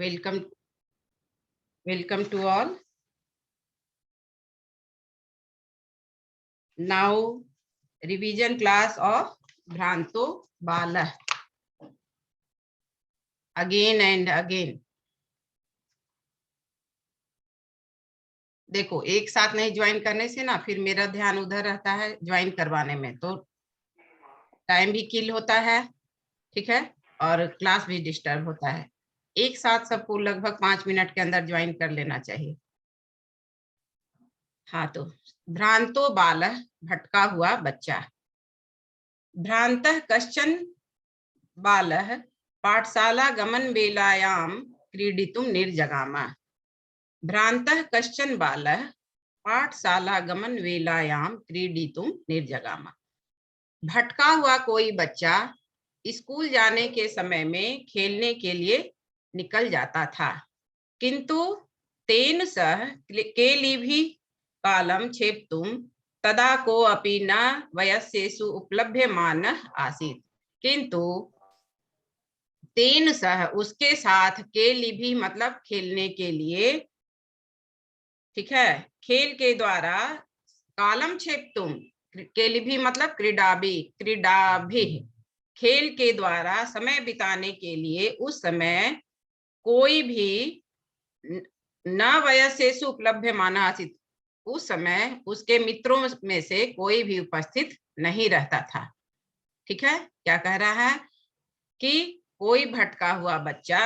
Welcome, welcome to all. Now, revision class of Bhranto Bala. Again and again. देखो, एक साथ नहीं join करने से ना फिर मेरा ध्यान उधर रहता है ज्वाइन करवाने में, तो टाइम भी किल होता है, ठीक है, और क्लास भी डिस्टर्ब होता है। एक साथ सबको लगभग 5 मिनट के अंदर ज्वाइन कर लेना चाहिए। हाँ, तो भ्रांतो बालः, भटका हुआ बच्चा। भ्रांतः कश्चन बालः पाठशाला गमन वेलायां क्रीडितुं निर्जगाम। भ्रांतः कश्चन बालः पाठशाला गमन वेलायां क्रीडितुं निर्जगाम। भटका हुआ कोई बच्चा स्कूल जाने के समय में खेलने के लिए निकल जाता था, किंतु तेन सह केलिभि कालं क्षेप्तुं तदा को अपि न वयस्येषु उपलभ्यमानः आसीत्। किंतु तेन सह, उसके साथ, केलिभि मतलब खेलने के लिए, ठीक है, खेल के द्वारा, कालम क्षेप्तुम, केलिभि मतलब क्रीडाभि, क्रीडाभि खेल के द्वारा समय बिताने के लिए उस समय कोई भी न वयस्येषु उपलभ्यमानः आसीत्, उस समय उसके मित्रों में से कोई भी उपस्थित नहीं रहता था। ठीक है, क्या कह रहा है कि कोई भटका हुआ बच्चा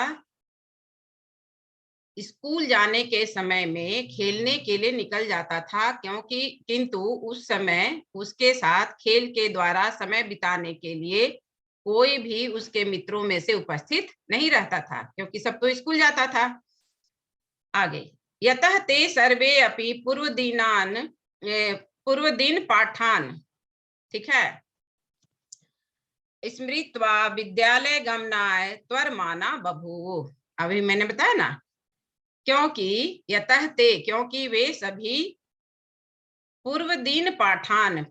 स्कूल जाने के समय में खेलने के लिए निकल जाता था, क्योंकि किंतु उस समय उसके साथ खेल के द्वारा समय बिताने के लिए कोई भी उसके मित्रों में से उपस्थित नहीं रहता था, क्योंकि सब तो स्कूल जाता था। आगे, यतः ते सर्वे अपि पूर्व दिन पाठान, ठीक है, स्मृत्वा विद्यालय गमनाय त्वरमाना बभूव। अभी मैंने बताया ना, क्योंकि यतः ते, क्योंकि वे सभी पूर्व दिन पाठान,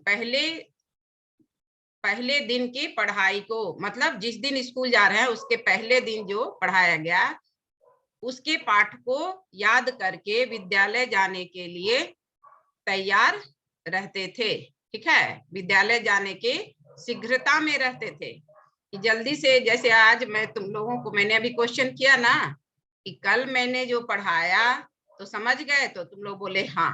पहले दिन की पढ़ाई को, मतलब जिस दिन स्कूल जा रहे हैं उसके पहले दिन जो पढ़ाया गया उसके पाठ को याद करके विद्यालय जाने के लिए तैयार रहते थे। ठीक है, विद्यालय जाने के शीघ्रता में रहते थे कि जल्दी से, जैसे आज मैं तुम लोगों को, मैंने अभी क्वेश्चन किया ना कि कल मैंने जो पढ़ाया तो समझ गए, तो तुम लोग बोले हाँ।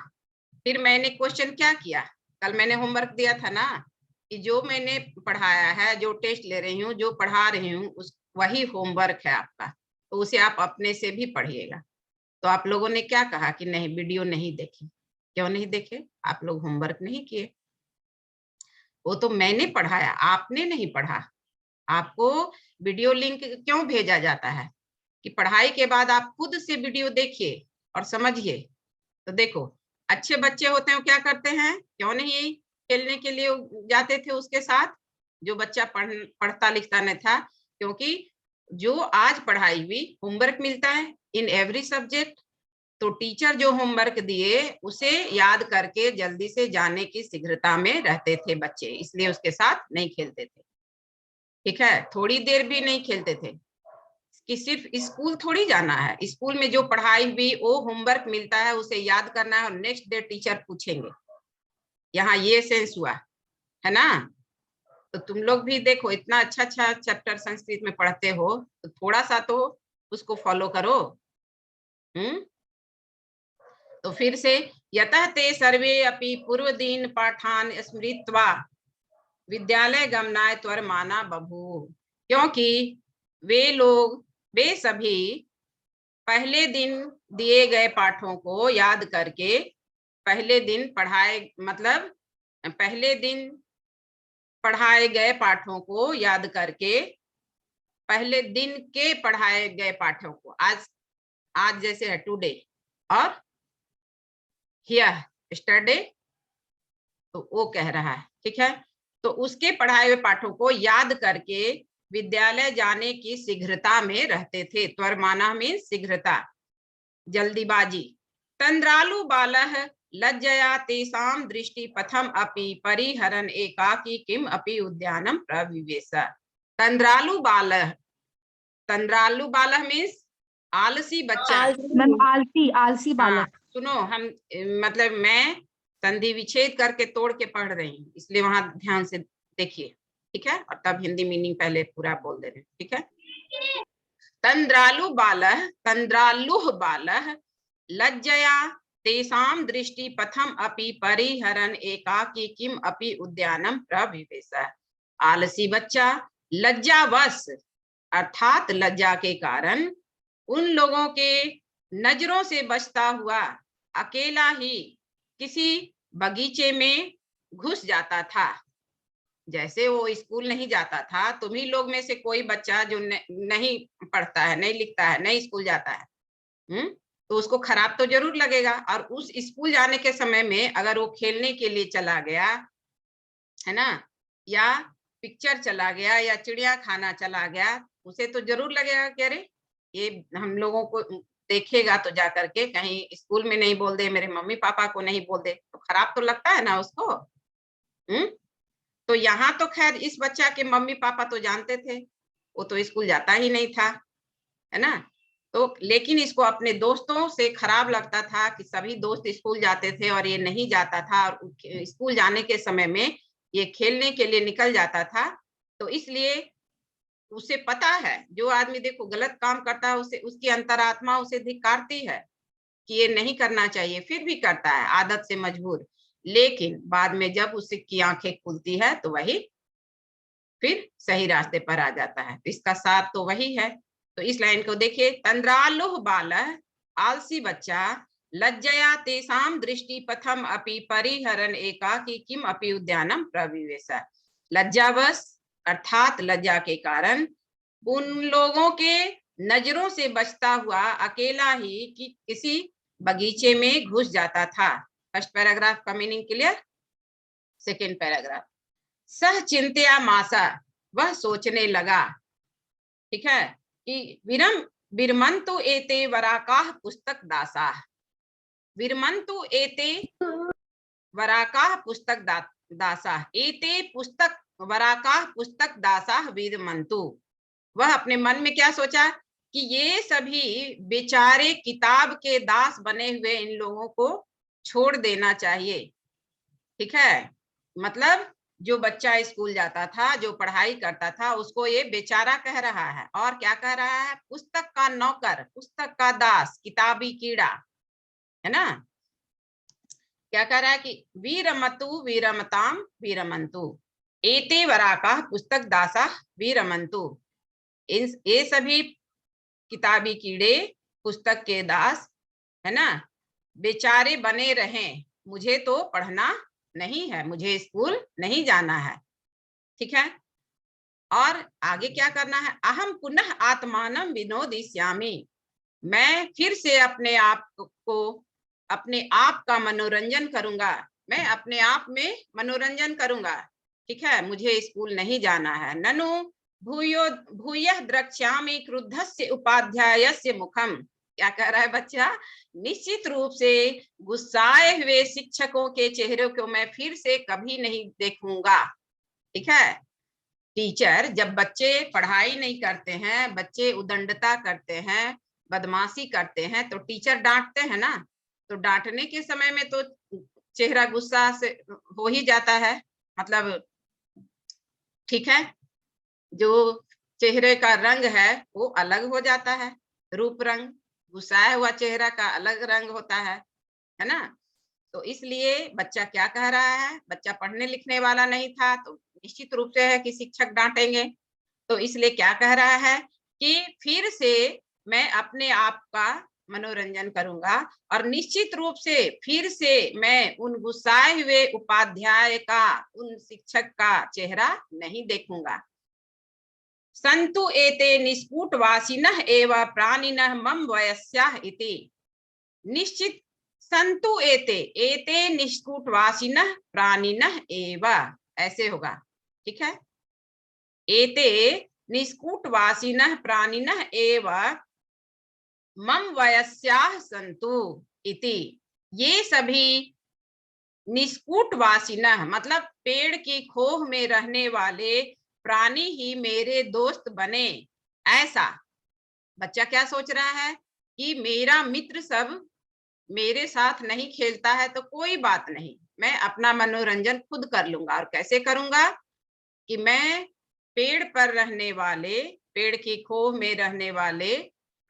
फिर मैंने क्वेश्चन क्या किया, कल मैंने होमवर्क दिया था ना कि जो मैंने पढ़ाया है, जो टेस्ट ले रही हूँ, जो पढ़ा रही हूँ, उस वही होमवर्क है आपका, तो उसे आप अपने से भी पढ़िएगा। तो आप लोगों ने क्या कहा कि नहीं, वीडियो नहीं देखे। क्यों नहीं देखे? आप लोग होमवर्क नहीं किए। वो तो मैंने पढ़ाया, आपने नहीं पढ़ा। आपको वीडियो लिंक क्यों भेजा जाता है कि पढ़ाई के बाद आप खुद से वीडियो देखिए और समझिए। तो देखो, अच्छे बच्चे होते हैं क्या करते हैं, क्यों नहीं खेलने के लिए जाते थे उसके साथ, जो बच्चा पढ़ता लिखता नहीं था, क्योंकि जो आज पढ़ाई हुई होमवर्क मिलता है इन एवरी सब्जेक्ट, तो टीचर जो होमवर्क दिए उसे याद करके जल्दी से जाने की शीघ्रता में रहते थे बच्चे, इसलिए उसके साथ नहीं खेलते थे। ठीक है, थोड़ी देर भी नहीं खेलते थे कि सिर्फ स्कूल थोड़ी जाना है, स्कूल में जो पढ़ाई हुई वो होमवर्क मिलता है, उसे याद करना है और नेक्स्ट डे टीचर पूछेंगे। यहाँ ये सेंस हुआ है ना। तो तुम लोग भी देखो, इतना अच्छा अच्छा चैप्टर संस्कृत में पढ़ते हो, तो थोड़ा सा तो उसको फॉलो करो। तो फिर से, यतः ते सर्वे अपि पूर्व दिन पाठान स्मृत्वा विद्यालय गमनाय त्वरमाना बभूव, क्योंकि वे सभी पहले दिन दिए गए पाठों को याद करके, पहले दिन पढ़ाए, मतलब पहले दिन पढ़ाए गए पाठों को याद करके, पहले दिन के पढ़ाए गए पाठों को, आज जैसे है टुडे और हियर स्टरडे, तो वो कह रहा है। ठीक है, तो उसके पढ़ाए हुए पाठों को याद करके विद्यालय जाने की शीघ्रता में रहते थे। त्वरमाना मीन्स शीघ्रता, जल्दीबाजी। तंद्रालु बालः लज्जया तेषां दृष्टि पथम अपि परिहरन् एकाकी किम अपि उद्यानम प्रविवेश। तंद्रालु बालः, तंद्रालु बालः मीन्स आलसी बच्चा। मैम आलसी, आलसी हाँ, बालक। सुनो, हम मतलब मैं संधि विच्छेद करके तोड़ के पढ़ रही हूँ, इसलिए वहां ध्यान से देखिए, ठीक है, और तब हिंदी मीनिंग पहले पूरा बोल दे रहे हैं, ठीक है। तंद्रालुः बालः लज्जया तेषां दृष्टि पथम अपि परिहरन् एकाकी किम अपि उद्यानम प्रविवेश। आलसी बच्चा लज्जावश अर्थात लज्जा के कारण उन लोगों के नजरों से बचता हुआ अकेला ही किसी बगीचे में घुस जाता था। जैसे वो स्कूल नहीं जाता था, तुम्ही लोग में से कोई बच्चा जो नहीं पढ़ता है, नहीं लिखता है, नहीं स्कूल जाता है, तो उसको खराब तो जरूर लगेगा। और उस स्कूल जाने के समय में अगर वो खेलने के लिए चला गया है ना, या पिक्चर चला गया, या चिड़िया खाना चला गया, उसे तो जरूर लगेगा कि अरे ये हम लोगों को देखेगा तो जा करके कहीं स्कूल में नहीं बोल दे, मेरे मम्मी पापा को नहीं बोल दे, तो खराब तो लगता है ना उसको। तो यहाँ तो खैर इस बच्चा के मम्मी पापा तो जानते थे, वो तो स्कूल जाता ही नहीं था, है ना। तो लेकिन इसको अपने दोस्तों से खराब लगता था कि सभी दोस्त स्कूल जाते थे और ये नहीं जाता था, और स्कूल जाने के समय में ये खेलने के लिए निकल जाता था। तो इसलिए उसे पता है, जो आदमी देखो गलत काम करता है, उसे उसकी अंतरात्मा उसे धिक्कारती है कि ये नहीं करना चाहिए, फिर भी करता है आदत से मजबूर। लेकिन बाद में जब उसकी आंखें खुलती है तो वही फिर सही रास्ते पर आ जाता है। इसका साथ तो वही है। तो इस लाइन को देखिए, तंद्रालुः बालः आलसी बच्चा लज्जया तेषां दृष्टि पथम अपि परिहरन् एकाकी किम अपि उद्यानम प्रविवेश। लज्जावश अर्थात लज्जा के कारण उन लोगों के नजरों से बचता हुआ अकेला ही कि किसी बगीचे में घुस जाता था। फर्स्ट पैराग्राफ का मीनिंग क्लियर। सेकेंड पैराग्राफ, सह चिंत्या मासा, वह सोचने लगा, ठीक है, कि विरमंतु एते वराकाः पुस्तक दासाः, विरमंतु एते वराकाः पुस्तक दासाः, एते पुस्तक वराकाः पुस्तक दासाः विरमंतु। वह अपने मन में क्या सोचा कि ये सभी बेचारे किताब के दास बने हुए इन लोगों को छोड़ देना चाहिए, ठीक है। मतलब जो बच्चा स्कूल जाता था, जो पढ़ाई करता था, उसको ये बेचारा कह रहा है। और क्या कह रहा है, पुस्तक का नौकर, पुस्तक का दास, किताबी कीड़ा, है ना। क्या कह रहा है कि वीरमतु वीरमताम वीरमंतु एते वराका पुस्तक दासा वीरमंतु। ये सभी किताबी कीड़े, पुस्तक के दास, है ना, बेचारे बने रहें, मुझे तो पढ़ना नहीं है, मुझे स्कूल नहीं जाना है, ठीक है। और आगे क्या करना है, अहम पुनः आत्मानम विनोदिष्यामि, मैं फिर से अपने आप को, अपने आप का मनोरंजन करूंगा, मैं अपने आप में मनोरंजन करूंगा, ठीक है, मुझे स्कूल नहीं जाना है। ननु भूयो भूयः द्रक्ष्यामि क्रुद्धस्य उपाध्यायस्य मुखम। क्या कह रहा है बच्चा, निश्चित रूप से गुस्साए हुए शिक्षकों के चेहरे को मैं फिर से कभी नहीं देखूंगा, ठीक है। टीचर जब बच्चे पढ़ाई नहीं करते हैं, बच्चे उदंडता करते हैं, बदमाशी करते हैं, तो टीचर डांटते हैं ना, तो डांटने के समय में तो चेहरा गुस्सा से हो ही जाता है, मतलब ठीक है, जो चेहरे का रंग है वो अलग हो जाता है, रूप रंग, गुस्साया हुआ चेहरा का अलग रंग होता है ना। तो इसलिए बच्चा क्या कह रहा है, बच्चा पढ़ने लिखने वाला नहीं था, तो निश्चित रूप से है कि शिक्षक डांटेंगे। तो इसलिए क्या कह रहा है कि फिर से मैं अपने आप का मनोरंजन करूंगा, और निश्चित रूप से फिर से मैं उन गुस्साए हुए उपाध्याय का, उन शिक्षक का चेहरा नहीं देखूंगा। संतु एते निष्कूटवासिनः एव प्राणिनः मम वयस्याः इति। निश्चित संतु एते, एते निष्कूटवासिनः प्राणिनः एव, ऐसे होगा, ठीक है। एते निष्कूटवासिनः प्राणिनः एव मम वयस्याः सन्तु इति। ये सभी निष्कूटवासिनः मतलब पेड़ की खोह में रहने वाले प्राणी ही मेरे दोस्त बने, ऐसा बच्चा क्या सोच रहा है कि मेरा मित्र सब मेरे साथ नहीं खेलता है तो कोई बात नहीं, मैं अपना मनोरंजन खुद कर लूंगा। और कैसे करूंगा कि मैं पेड़ पर रहने वाले, पेड़ की खोह में रहने वाले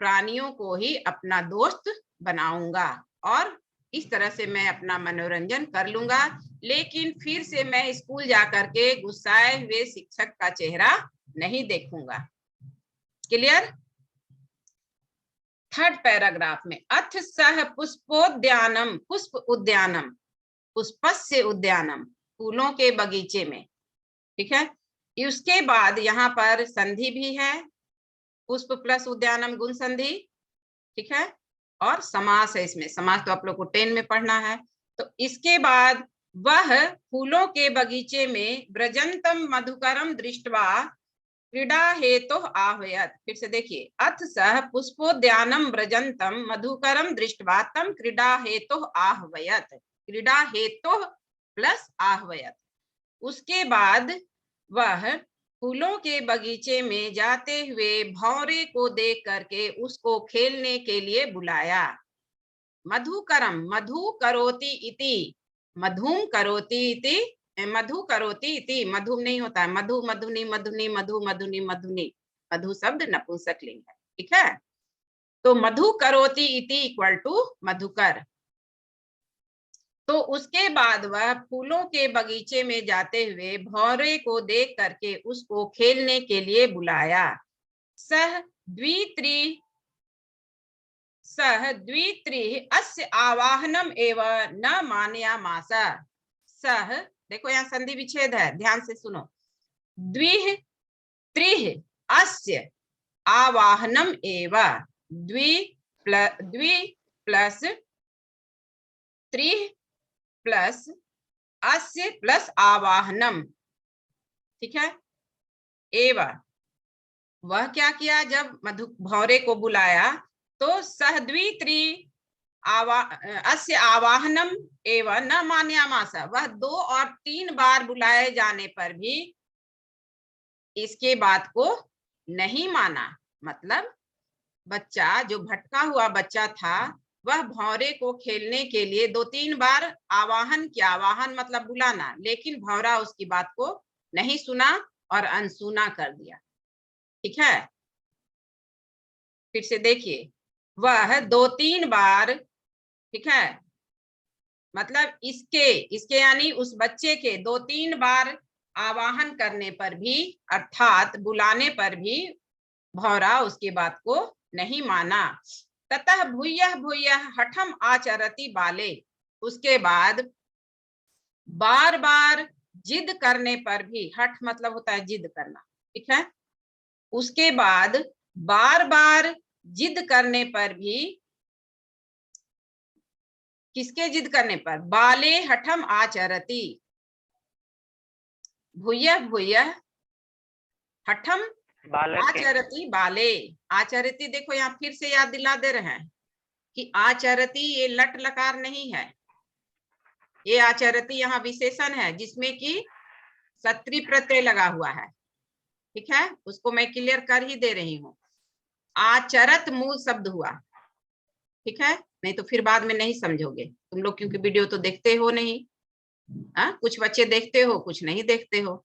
प्राणियों को ही अपना दोस्त बनाऊंगा और इस तरह से मैं अपना मनोरंजन कर लूंगा। लेकिन फिर से मैं स्कूल जाकर के गुस्साए हुए शिक्षक का चेहरा नहीं देखूंगा। क्लियर? थर्ड पैराग्राफ में अथ सह पुष्पोद्यानम, पुष्प उद्यानम, पुष्पस्य उद्यानम, फूलों के बगीचे में। ठीक है, उसके बाद यहाँ पर संधि भी है, पुष्प प्लस उद्यानम गुण संधि। ठीक है, और समास है इसमें, समास तो आप लोग को 10 में पढ़ना है। तो इसके बाद वह फूलों के बगीचे में ब्रजंतम मधुकरम दृष्टवा क्रीडा हेतु आह्वयत। फिर से देखिए, अथ सह पुष्पोद्यानम ब्रजंतम मधुकरम दृष्टवा तम क्रीडा हेतु आह्वयत, क्रीडा हेतु प्लस आह्वयत। उसके बाद वह फूलों के बगीचे में जाते हुए भौरे को देख करके उसको खेलने के लिए बुलाया। मधुकरम, मधु करोति इति, मधुम करोति इति, मधु करोति इति, मधुम नहीं होता है, मधु मधुनी मधुनी मधु मधुनी मधुनी, मधु शब्द नपुंसकलिंग है। ठीक है, तो मधु करोति इति इक्वल टू मधुकर। तो उसके बाद वह फूलों के बगीचे में जाते हुए भौरे को देख करके उसको खेलने के लिए बुलाया। सह द्वित्री, सह द्वित्री अस्य आवाहनम एवं न मानयामास। सह, देखो यहाँ संधि विच्छेद है, ध्यान से सुनो। द्विह त्रिह अस्य आवाहनम एवं, द्वि प्लस त्रिह प्लस अस्य प्लस आवाहनम। ठीक है, एवं वह क्या किया, जब मधु भौरे को बुलाया तो सहद्वित्री अस्य आवाहनम एवं न मान्यामास, वह 2 और 3 बार बुलाए जाने पर भी इसके बात को नहीं माना। मतलब बच्चा, जो भटका हुआ बच्चा था, वह भौरे को खेलने के लिए 2-3 बार आवाहन किया, आवाहन मतलब बुलाना, लेकिन भौरा उसकी बात को नहीं सुना और अनसुना कर दिया। ठीक है, फिर से देखिए, वह 2-3 बार, ठीक है, मतलब इसके यानी उस बच्चे के 2-3 बार आवाहन करने पर भी, अर्थात बुलाने पर भी भौरा उसकी बात को नहीं माना। ततः भूयः भूयः हठम आचरति बाले, उसके बाद बार बार जिद करने पर भी, हठ मतलब होता है जिद करना। ठीक है, उसके बाद बार बार जिद करने पर भी, किसके जिद करने पर, बाले हठम आचरति, भूयः भूयः हठम आचरति बाले। आचरति, देखो यहाँ फिर से याद दिला दे रहे हैं कि आचरति ये लट लकार नहीं है, ये आचरति यहाँ विशेषण है जिसमें कि सत्री प्रत्यय लगा हुआ है। ठीक है, उसको मैं क्लियर कर ही दे रही हूँ। आचरत मूल शब्द हुआ। ठीक है, नहीं तो फिर बाद में नहीं समझोगे तुम लोग, क्योंकि वीडियो तो देखते हो नहीं। कुछ बच्चे देखते हो, कुछ नहीं देखते हो।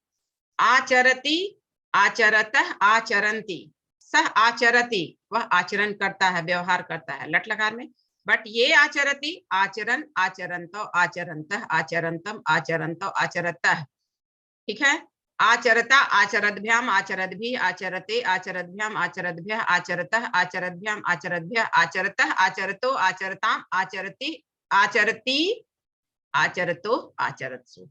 आचरति, आचरतः, आचरन्ति, सह आचरति, वह आचरण करता है, व्यवहार करता है, लट लकार में। बट ये आचरति, आचरण, आचरंतो, आचरंतः, आचरंतम, आचरंतो, आचरतः। ठीक है, आचरता, आचरद्भ्याम, आचरद्भिः, आचरते, आचरद्भ्याम, आचरद्भ्यः, आचरतः, आचरद्भ्याम, आचरद्भ्यः, आचरतः, आचरतो, आचरताम, आचरति, आचरति, आचरतो, आचरत्सु।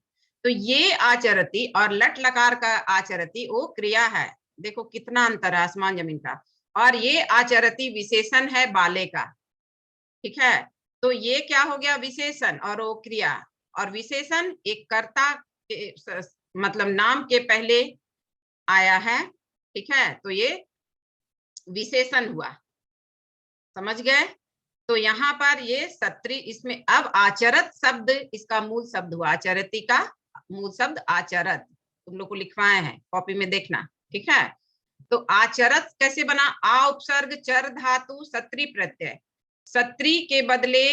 तो ये आचरति और लट लकार का आचरति वो क्रिया है। देखो कितना अंतर है आसमान जमीन का। और ये आचरति विशेषण है बाले का। ठीक है, तो ये क्या हो गया, विशेषण और वो क्रिया। और विशेषण एक कर्ता के मतलब नाम के पहले आया है। ठीक है, तो ये विशेषण हुआ, समझ गए। तो यहाँ पर ये सत्री, इसमें अब आचरत शब्द इसका मूल शब्द हुआ, आचरति का मूल शब्द आचरत, तुम लोग को लिखवाए हैं, कॉपी में देखना। ठीक है, तो आचरत कैसे बना? आ उपसर्ग चर धातु सत्री प्रत्यय, सत्री के बदले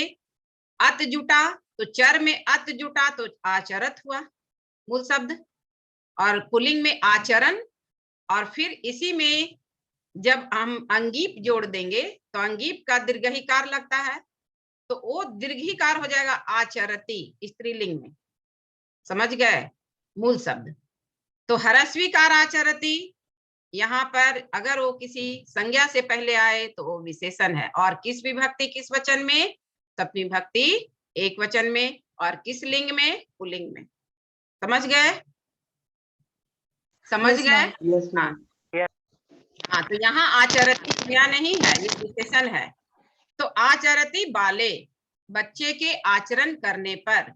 अत जुटा तो चर में अत जुटा तो आचरत हुआ मूल शब्द, और पुल्लिंग में आचरण, और फिर इसी में जब हम अंगीप जोड़ देंगे तो अंगीप का दीर्घिकार लगता है, तो वो दीर्घिकार हो जाएगा आचरती स्त्रीलिंग में। समझ गए मूल शब्द? तो ह्रस्वीकार आचरती, यहाँ पर अगर वो किसी संज्ञा से पहले आए तो वो विशेषण है, और किस विभक्ति किस वचन में? सप्तमी विभक्ति एक वचन में, और किस लिंग में? पुल्लिंग में। समझ गए? समझ गए? हाँ हाँ, तो यहाँ आचरती क्रिया नहीं है, ये विशेषण है। तो आचरती बाले, बच्चे के आचरण करने पर।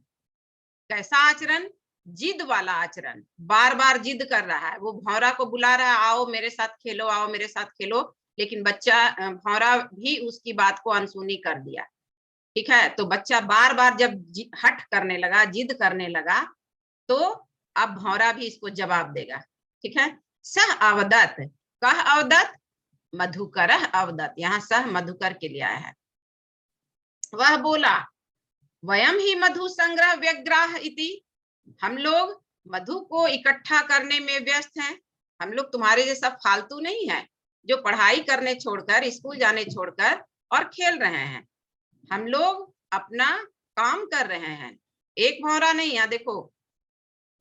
कैसा आचरण? जिद वाला आचरण, बार बार जिद कर रहा है, वो भौरा को बुला रहा है, आओ मेरे साथ खेलो, आओ मेरे साथ खेलो, लेकिन बच्चा भौरा भी उसकी बात को अनसुनी कर दिया। ठीक है, तो बच्चा बार बार जब हट करने लगा, जिद करने लगा, तो अब भौरा भी इसको जवाब देगा। ठीक है, सह अवदत, कह अवदत, मधुकर अवदत, यहाँ सह मधुकर के लिए आया है। वह बोला, वयम ही मधु संग्रह व्यग्राह इति, हम लोग मधु को इकट्ठा करने में व्यस्त हैं। हम लोग तुम्हारे जैसा फालतू नहीं है जो पढ़ाई करने छोड़कर, स्कूल जाने छोड़कर और खेल रहे हैं। हम लोग अपना काम कर रहे हैं। एक भौरा नहीं, यहाँ देखो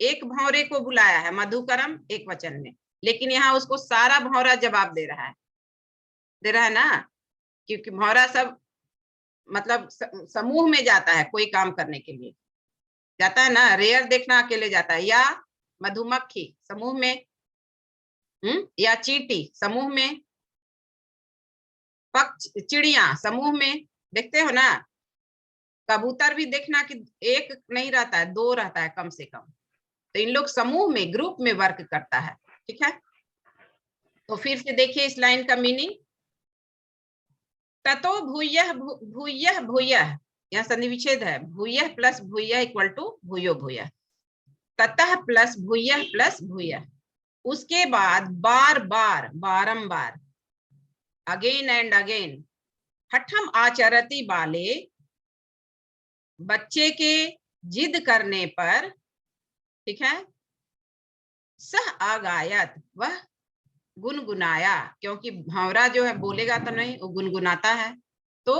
एक भौरे को बुलाया है मधुकरम एक वचन में, लेकिन यहाँ उसको सारा भौरा जवाब दे रहा है ना, क्योंकि भौरा सब मतलब समूह में जाता है, कोई काम करने के लिए जाता है ना, रेयर देखना अकेले जाता है, या मधुमक्खी समूह में, या चींटी समूह में, पक्षी चिड़िया समूह में, देखते हो ना। कबूतर भी देखना कि एक नहीं रहता है, दो रहता है कम से कम, तो इन लोग समूह में, ग्रुप में वर्क करता है। ठीक है, तो फिर से देखिए इस लाइन का मीनिंग। ततो भूयः भूयः भूयः, यहाँ संधि विच्छेद है, भूयः प्लस भूयः इक्वल टू भूयो भूयः, ततः प्लस भूयः प्लस भूयः, उसके बाद बार बार, बारंबार, अगेन एंड अगेन, हठम आचरति बाले, बच्चे के जिद करने पर, ठीक है, सह अगायत, वह गुनगुनाया, क्योंकि भंवरा जो है बोलेगा तो नहीं, वो गुनगुनाता है। तो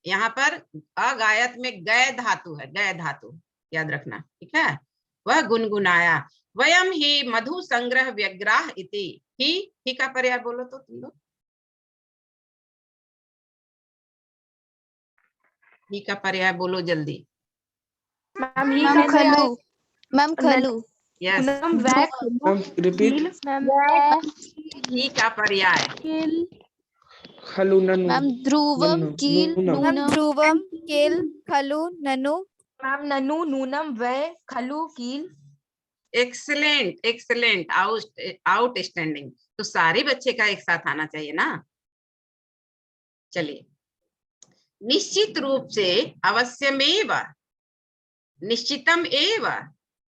यहाँ पर अगायत में गय धातु है, गय धातु याद रखना। ठीक है, वह गुनगुनाया। वयम ही मधु संग्रह व्यग्राह इति, ही का पर्याय बोलो तो तुम लोग, ही का पर्याय बोलो जल्दी। मैम खलू, मैम खलू, यस, रिपीट, ही का पर्याय खलु ननु, मैम ध्रुवम कील नूनम, ध्रुवम केल खलु ननु, मैम ननु नूनम वै खलु कील। Excellent, excellent, outstanding. तो सारे बच्चे का एक साथ आना चाहिए ना। चलिए, निश्चित रूप से, अवश्यमेव, निश्चितम एव,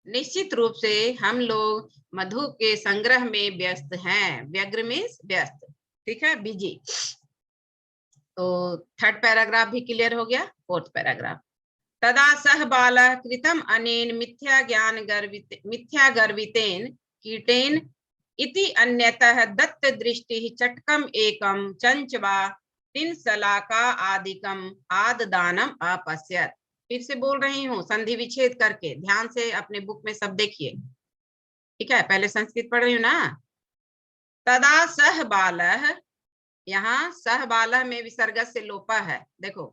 निश्चित रूप से हम लोग मधु के संग्रह में व्यस्त हैं। व्यग्र में व्यस्त, ठीक है, बिजी। तो थर्ड पैराग्राफ भी क्लियर हो गया। फोर्थ पैराग्राफ, तदा सह बालः कृतम अनेन मिथ्या गर्वितेन कीटेन इति अन्यतः दत्त दृष्टि चटकम एकम चंचवा तीन सलाका आदिकम आददानम अपश्यत। फिर से बोल रही हूँ संधि विच्छेद करके, ध्यान से अपने बुक में सब देखिए। ठीक है, पहले संस्कृत पढ़ रही हूँ ना। तदा सह बालः, यहाँ सह बालः में विसर्ग से लोपा है, देखो।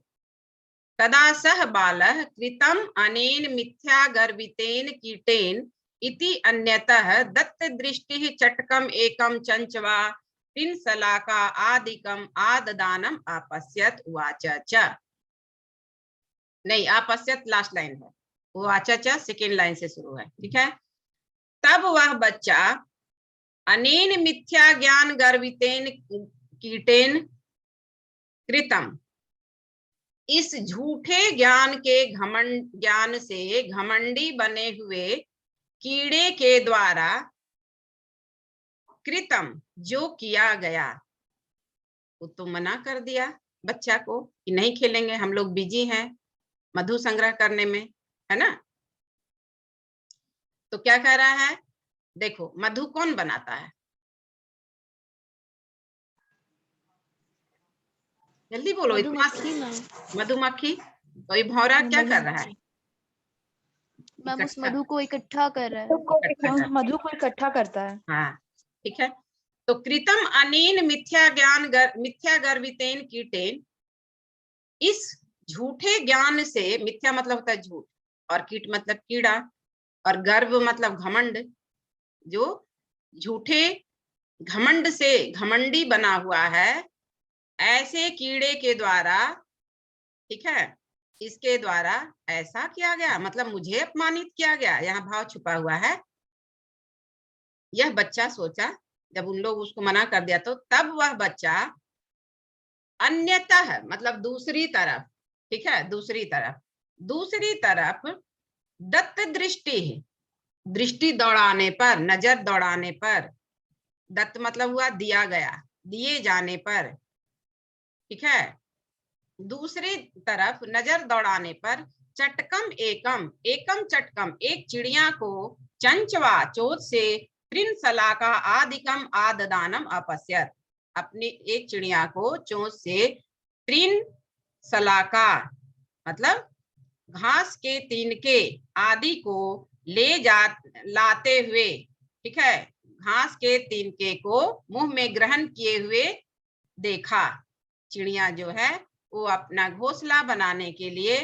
तदा सह बालः कृतम अनेन मिथ्या गर्वितेन कीटेन इति अन्यतः दत्त दृष्टि चटकम एकम चंचवा तीन सलाका आदिकम आददानम अपश्यत उवाच च। नहीं, अपश्यत लास्ट लाइन है, उवाच च सेकेंड लाइन से शुरू है। ठीक है, तब वह बच्चा अनेन मिथ्या ज्ञान गर्वितेन कीटेन कृतम, इस झूठे ज्ञान के ज्ञान से घमंडी बने हुए कीड़े के द्वारा कृतम जो किया गया, वो तो मना कर दिया बच्चा को कि नहीं खेलेंगे, हम लोग बिजी हैं मधु संग्रह करने में, है ना। तो क्या कह रहा है, देखो मधु कौन बनाता है, जल्दी बोलो, इतना मधुमक्खी मैम। मधुमक्खी। तो ये भौरा क्या कर रहा है, मैम उस इकट्ठा मधु को इकट्ठा कर रहा है। इकट्ठा कर, मधु को इकट्ठा करता है। हाँ ठीक है। तो कृतम अनेन मिथ्या गर्वितेन कीटेन, इस झूठे ज्ञान से, मिथ्या मतलब होता है झूठ, और कीट मतलब कीड़ा, और गर्व मतलब घमंड, जो झूठे घमंड से घमंडी बना हुआ है, ऐसे कीड़े के द्वारा, ठीक है, इसके द्वारा ऐसा किया गया, मतलब मुझे अपमानित किया गया, यहाँ भाव छुपा हुआ है। यह बच्चा सोचा, जब उन लोग उसको मना कर दिया, तो तब वह बच्चा अन्यतः मतलब दूसरी तरफ, ठीक है, दूसरी तरफ दत्त दृष्टि, दृष्टि दौड़ाने पर, नजर दौड़ाने पर, दत्त मतलब हुआ दिया गया, दिए जाने पर, ठीक है, दूसरी तरफ नजर दौड़ाने पर, चटकम एकम, एकम चटकम, एक चिड़िया को, चंचवा चोट से, त्रिन सलाका आदिकम आददानम अपश्यत, अपनी एक चिड़िया को चोंच से, त्रिन सलाका मतलब घास के तिनके आदि को लाते हुए, ठीक है, घास के तिनके को मुंह में ग्रहण किए हुए देखा। चिड़िया जो है वो अपना घोंसला बनाने के लिए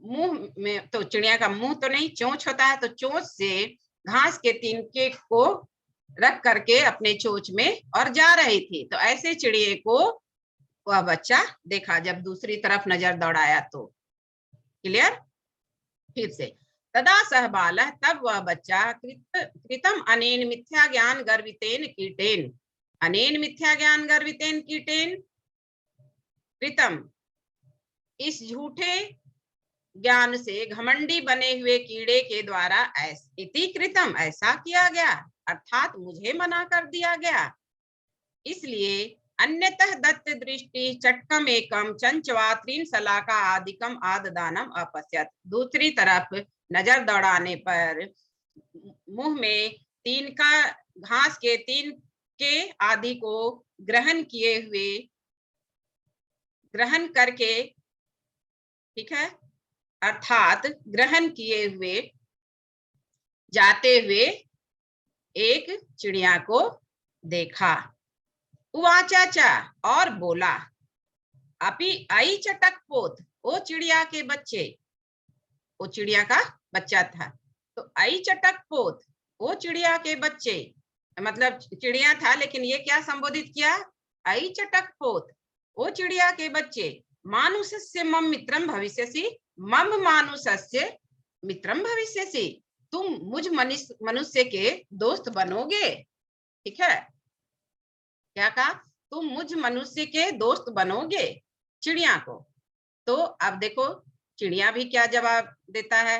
मुंह में, तो चिड़िया का मुंह तो नहीं, चोंच होता है, तो चोंच से घास के तिनके को रख करके अपने चोंच में और जा रही थी। तो ऐसे चिड़िए को वह बच्चा देखा जब दूसरी तरफ नजर दौड़ाया तो। क्लियर, फिर से, तदा सह बालः, तब वह बच्चा, कृतम अनेन मिथ्या ज्ञान गर्वितेन कीटेन, अनेन मिथ्या ज्ञान गर्वितेन कीटेन, कृतम इस झूठे ज्ञान से घमंडी बने हुए कीड़े के द्वारा, इति कृतम ऐसा किया गया, अर्थात मुझे मना कर दिया गया, इसलिए अन्यतः दत्त दृष्टि चटकम एकम चंचवा त्रीन सलाका आदिकम आददानम अपश्यत, दूसरी तरफ नजर दौड़ाने पर मुंह में तीन का घास के तीन के आदि को ग्रहण किए हुए, ग्रहण करके, ठीक है, अर्थात ग्रहण किए हुए जाते हुए एक चिड़िया को देखा। उवाचाचा और बोला, अपि आई चटक पोत, ओ चिड़िया के बच्चे, वो चिड़िया का बच्चा था, तो आई चटक पोत, ओ चिड़िया के बच्चे, मतलब चिड़िया था लेकिन ये क्या संबोधित किया, आई चटक पोत, ओ चिड़िया के बच्चे, मानुषस्य मम मित्रम भविष्यसि, मम मानुषस्य मित्रम भविष्यसि, तुम मुझ मनुष्य के दोस्त बनोगे, ठीक है, क्या कहा, तुम मुझ मनुष्य के दोस्त बनोगे, चिड़िया को। तो अब देखो चिड़िया भी क्या जवाब देता है,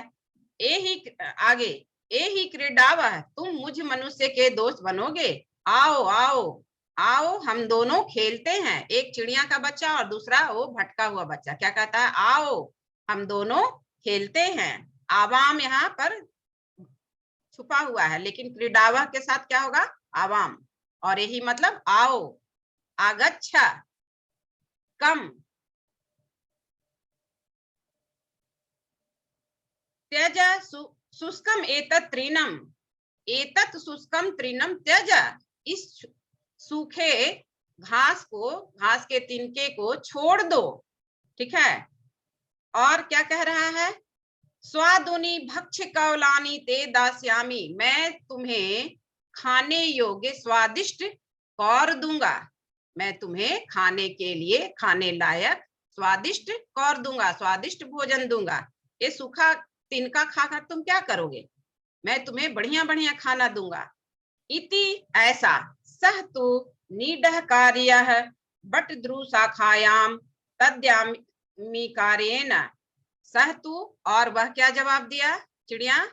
ए ही आगे, ए ही क्रीडावह, तुम मुझ मनुष्य के दोस्त बनोगे, आओ आओ आओ हम दोनों खेलते हैं, एक चिड़िया का बच्चा और दूसरा वो भटका हुआ बच्चा क्या कहता है, आओ हम दोनों खेलते हैं। आवाम यहाँ पर छुपा हुआ है, लेकिन क्रीडावह के साथ क्या होगा, आवाम, और यही मतलब आओ, आगच्छा, कम, त्यज शुष्कम एतत् तृणम, एतत् शुष्कम तृणम त्यज, इस सूखे घास को, घास के तिनके को छोड़ दो, ठीक है, और क्या कह रहा है, स्वादुनी भक्ष कौलानी ते दास्यामी, मैं तुम्हें खाने योग्य स्वादिष्ट कौर दूंगा, मैं तुम्हें खाने के लिए, खाने लायक स्वादिष्ट कौर दूंगा, स्वादिष्ट भोजन दूंगा। ये सूखा तिनका खाकर तुम क्या करोगे, मैं तुम्हें बढ़िया बढ़िया खाना दूंगा। इति ऐसा, सह तु नीडह कार्यः बट ध्रुव शाखायाम तद्यामी कार्येन, सह तु और वह क्या जवाब दिया चिड़िया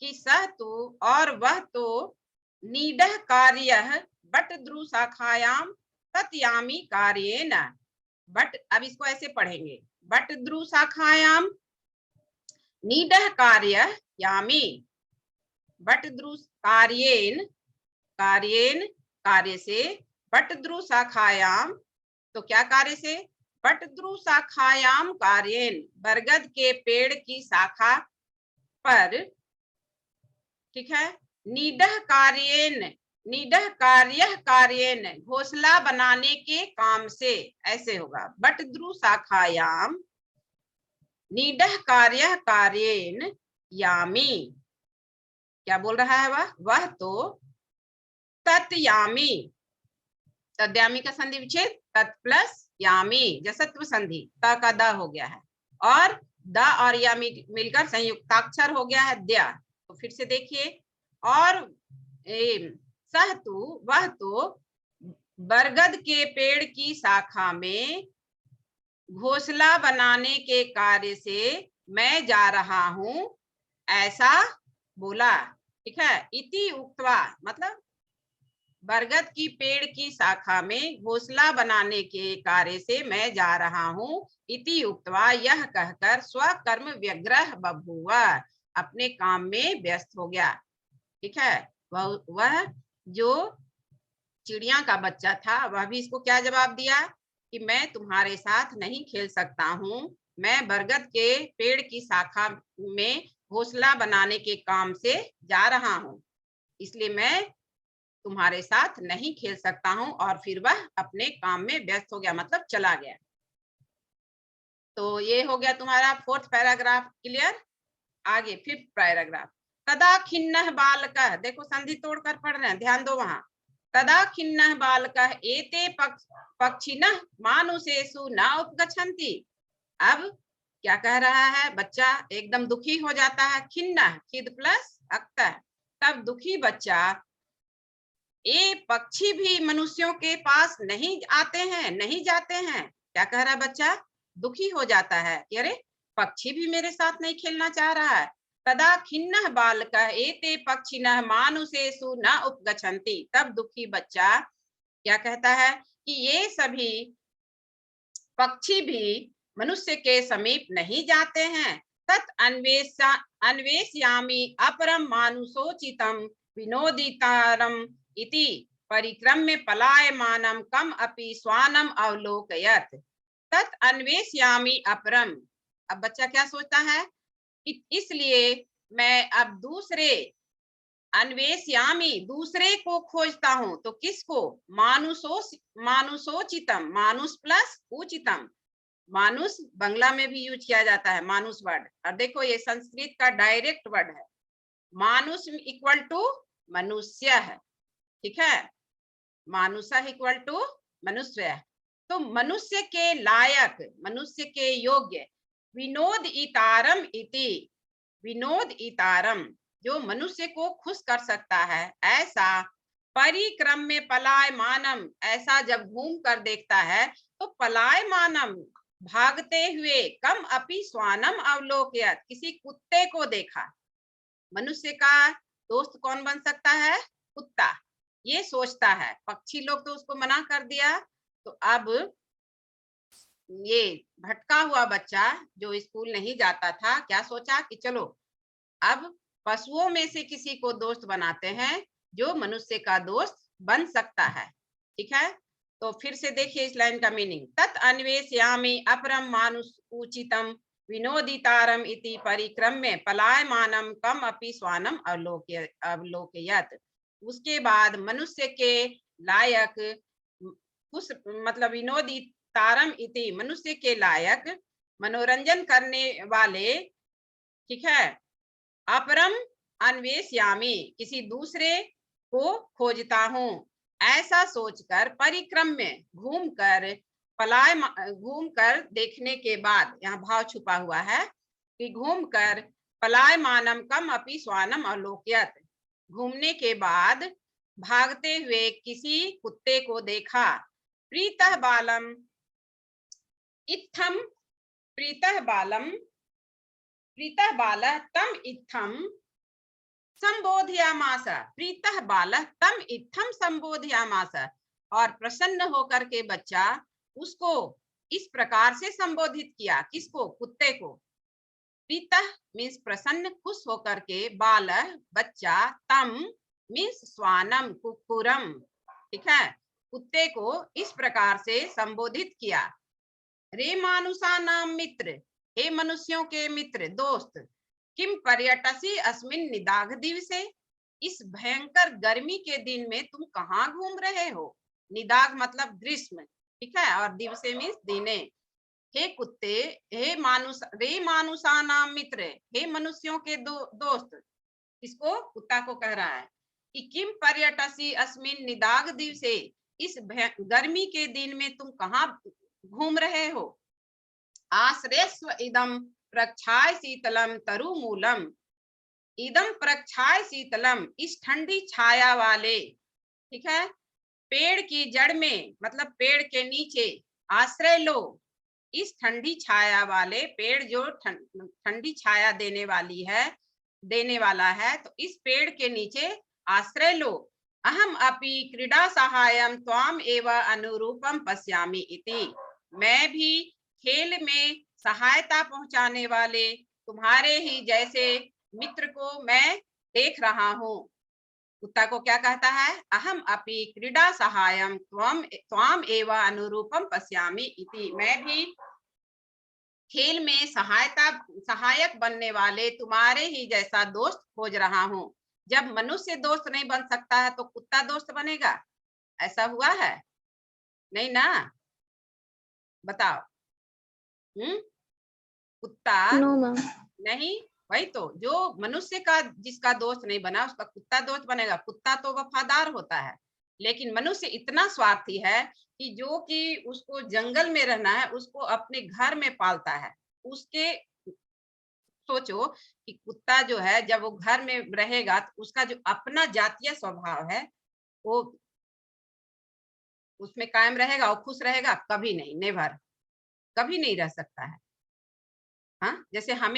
कि सह तु और वह तो नीडह कार्यः बट द्रु शाखायाम तत्यामी कार्येन। बट अब इसको ऐसे पढ़ेंगे, बट द्रु शाखायाम नीडः कार्य यामी, बट द्रु कार्येन, कार्येन कार्य से, बट द्रु शाखायाम तो क्या कार्य से, बट द्रु शाखायाम कार्येन बरगद के पेड़ की शाखा पर, ठीक है, नीडः कार्येन, नीडः कार्य कार्येन घोंसला बनाने के काम से, ऐसे होगा, बट द्रु शाखायाम नीडः कार्य कार्येन यामी, क्या बोल रहा है वह तो तत्यामी, तद्यामी का संधि विच्छेद तत् प्लस यामी, जसत्व संधि, त का द हो गया है और द और या मिलकर संयुक्ताक्षर हो गया है द्या। तो फिर से देखिए, और सह तू वह तो बरगद के पेड़ की शाखा में घोंसला बनाने के कार्य से मैं जा रहा हूं, ऐसा बोला, ठीक है। इति उक्त्वा मतलब बरगद की पेड़ की शाखा में घोंसला बनाने के कार्य से मैं जा रहा हूं, इति उक्त्वा यह कहकर स्वकर्म व्यग्रह बभूव, अपने काम में व्यस्त हो गया, ठीक है। वह जो चिड़िया का बच्चा था वह भी इसको क्या जवाब दिया कि मैं तुम्हारे साथ नहीं खेल सकता हूँ, मैं बरगद के पेड़ की शाखा में घोंसला बनाने के काम से जा रहा हूँ, इसलिए मैं तुम्हारे साथ नहीं खेल सकता हूँ। और फिर वह अपने काम में व्यस्त हो गया, मतलब चला गया। तो ये हो गया तुम्हारा फोर्थ पैराग्राफ क्लियर। आगे फिफ्थ पैराग्राफ, तदा खिन्नः बालकः, देखो संधि तोड़कर पढ़ रहे हैं, ध्यान दो वहां, तदा खिन्नः बालकः एते पक्षिणः मानुषेषु न उपगच्छन्ति। अब क्या कह रहा है, बच्चा एकदम दुखी हो जाता है, खिन्नः खिद प्लस अक्तः, तब दुखी बच्चा, ये पक्षी भी मनुष्यों के पास नहीं आते हैं, नहीं जाते हैं, क्या कह रहा है बच्चा, दुखी हो जाता है कि अरे पक्षी भी मेरे साथ नहीं खेलना चाह रहा है। तदा खिन्नः बालकः एते पक्षिणः मानुषेषु न उपगच्छन्ति, तब दुखी बच्चा क्या कहता है कि ये सभी पक्षी भी मनुष्य के समीप नहीं जाते हैं। तत् अन्वेष्यामि अपरम मानुषोचितम विनोदितारम इति परिक्रम्य पलायमानं कम अपि स्वानम अवलोकयत्। तत् अन्वेष्यामि अपरम, अब बच्चा क्या सोचता है, इसलिए मैं अब दूसरे, अन्वेष्यामि दूसरे को खोजता हूं, तो किसको, मानुषोचितम, मानुष प्लस उचितम, मानुष बंगला में भी यूज किया जाता है मानुष वर्ड, और देखो ये संस्कृत का डायरेक्ट वर्ड है, मानुष इक्वल टू मनुष्य है, ठीक है, मानुष इक्वल टू मनुष्य, तो मनुष्य के लायक, मनुष्य के योग्य, विनोद इतारम इति, विनोद इतारम जो मनुष्य को खुश कर सकता है, ऐसा परिक्रम में पलायमानम, ऐसा जब घूम कर देखता है तो पलायमानम भागते हुए, कम अपि स्वानम अवलोकयत्, किसी कुत्ते को देखा। मनुष्य का दोस्त कौन बन सकता है, कुत्ता, ये सोचता है, पक्षी लोग तो उसको मना कर दिया। तो अब ये भटका हुआ बच्चा जो स्कूल नहीं जाता था, क्या सोचा कि चलो अब पशुओं में से किसी को दोस्त बनाते हैं जो मनुष्य का दोस्त बन सकता है, ठीक है। तो फिर से देखिए इस लाइन का मीनिंग, तत् अन्वेष्यामि अपरम मानुष उचितम विनोदितारम इति परिक्रम्य पलायमानम कम अपि स्वानम अवलोकयत्। उसके बाद मनुष्य के लायक, उस मतलब विनोदितारम इति मनुष्य के लायक, मनोरंजन करने वाले, ठीक है, अपरम अन्वेष्यामि किसी दूसरे को खोजता हूं, ऐसा सोचकर परिक्रम में घूमकर, घूमकर देखने के बाद, यहाँ भाव छुपा हुआ है कि घूमकर पलायमानम कम अपि स्वानम अवलोकयत्, घूमने के बाद भागते हुए किसी कुत्ते को देखा। प्रीतः बालम इत्थम, प्रीतः बालम, प्रीतः बालः तम इत्थम संबोधयामास प्रीतः बालः तम इत्थम संबोधयामास, और प्रसन्न होकर के बच्चा उसको इस प्रकार से संबोधित किया। किसको? कुत्ते को। प्रीतः मीन्स प्रसन्न, खुश होकर के, बालः बच्चा, तम मीन्स स्वानम कुक्कुरम, ठीक है, कुत्ते को इस प्रकार से संबोधित किया। रे मानुषा नाम मित्र, हे मनुष्यों के मित्र, दोस्त, किम पर्यटसी अस्मिन निदाघ दिवसे, इस भयंकर गर्मी के दिन में तुम कहाँ घूम रहे हो। निदाघ मतलब ग्रीष्म, ठीक है, और दिवसे मीन्स दिने। हे कुत्ते, हे मानुष, रे मानुषा नाम मित्र, हे मनुष्यों के दोस्त, इसको कुत्ता को कह रहा है कि किम पर्यटसी अस्मिन निदाघ दिवसे, इस गर्मी के दिन में तुम कहाँ घूम रहे हो। आश्रयस्व इदम प्रक्षाय शीतलम तरुमूलम, इदम प्रक्षाय शीतलम, इस ठंडी छाया वाले, ठीक है, पेड़ की जड़ में मतलब पेड़ के नीचे आश्रय लो, इस ठंडी छाया वाले पेड़ जो ठंडी छाया देने वाला है, तो इस पेड़ के नीचे आश्रय लो। अहम अपि क्रीडा सहायम त्वाम एव अनुरूपम पश्यामि इति, मैं भी खेल में सहायता पहुंचाने वाले तुम्हारे ही जैसे मित्र को मैं देख रहा हूँ। कुत्ता को क्या कहता है? अहम अपि क्रीडा सहायम त्वाम एव अनुरूपम पश्यामि इति, मैं भी खेल में सहायक बनने वाले तुम्हारे ही जैसा दोस्त खोज रहा हूँ। जब मनुष्य दोस्त नहीं बन सकता है तो कुत्ता दोस्त बनेगा? ऐसा हुआ है? नहीं ना, बताओ। कुत्ता नहीं, वही तो, जो मनुष्य का जिसका दोस्त नहीं बना उसका कुत्ता दोस्त बनेगा। कुत्ता तो वफादार होता है, लेकिन मनुष्य इतना स्वार्थी है कि जो कि उसको जंगल में रहना है उसको अपने घर में पालता है। उसके सोचो कि कुत्ता जो है जब वो घर में रहेगा तो उसका जो अपना जातीय स्वभाव है वो उसमें कायम रहेगा, वो खुश रहेगा? कभी नहीं, नेवर, कभी नहीं रह सकता है। हाँ, जैसे हम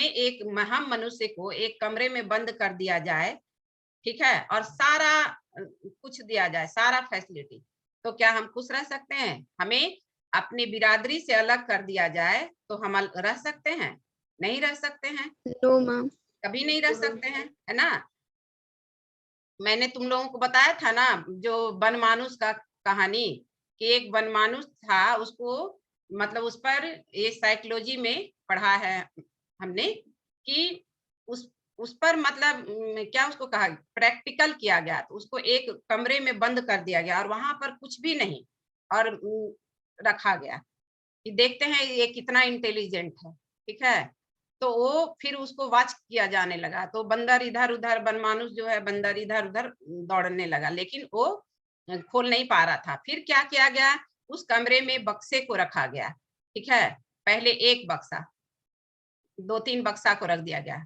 मनुष्य को एक कमरे में बंद कर दिया जाए, ठीक है, और सारा कुछ दिया जाए, सारा फैसिलिटी, तो क्या हम खुश रह सकते हैं? हमें अपनी बिरादरी से अलग कर दिया जाए तो हम रह सकते हैं? नहीं रह सकते हैं। नो मैम, कभी नहीं रह सकते हैं, है ना। मैंने तुम लोगों को बताया था ना जो बनमानुष का कहानी, कि एक बनमानुष था, उसको मतलब उस पर ये साइकोलॉजी में पढ़ा है हमने कि उस पर मतलब क्या उसको कहा, प्रैक्टिकल किया गया, तो उसको एक कमरे में बंद कर दिया गया और वहां पर कुछ भी नहीं और रखा गया कि देखते हैं ये कितना इंटेलिजेंट है, ठीक है। तो वो फिर उसको वॉच किया जाने लगा, तो बंदर इधर उधर, बनमानुष जो है बंदर इधर उधर दौड़ने लगा, लेकिन वो खोल नहीं पा रहा था। फिर क्या किया गया, उस कमरे में बक्से को रखा गया, ठीक है, पहले एक बक्सा, 2-3 बक्सा को रख दिया गया,